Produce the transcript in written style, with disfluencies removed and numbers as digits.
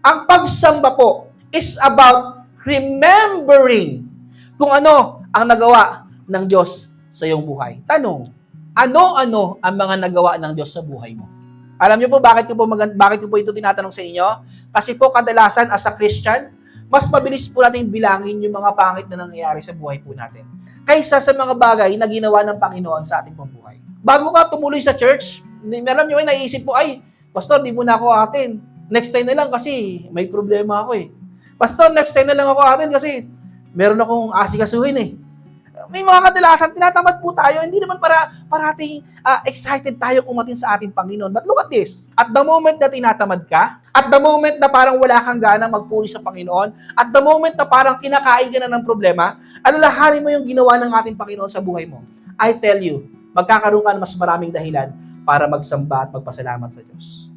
Ang pagsamba po is about remembering kung ano ang nagawa ng Diyos sa iyong buhay. Tanong, ano-ano ang mga nagawa ng Diyos sa buhay mo? Alam niyo po bakit ko po ito tinatanong sa inyo? Kasi po kadalasan as a Christian, mas mabilis po natin bilangin yung mga pangit na nangyayari sa buhay po natin kaysa sa mga bagay na ginawa ng Panginoon sa ating pambuhay. Bago ka tumuloy sa church, alam niyo, naiisip po, ay, Pastor, di mo na ako atin. Next time na lang kasi may problema ako eh. Pastor, next time na lang ako atin kasi meron akong asikasuhin eh. May mga kadalasan, tinatamad po tayo, hindi naman parating excited tayo umatin sa ating Panginoon. But look at this. At the moment na tinatamad ka, at the moment na parang wala kang gana magpuri sa Panginoon, at the moment na parang kinakain ka na ng problema, alalahanin mo yung ginawa ng ating Panginoon sa buhay mo. I tell you, magkakaroon ka ng mas maraming dahilan para magsamba at magpasalamat sa Diyos.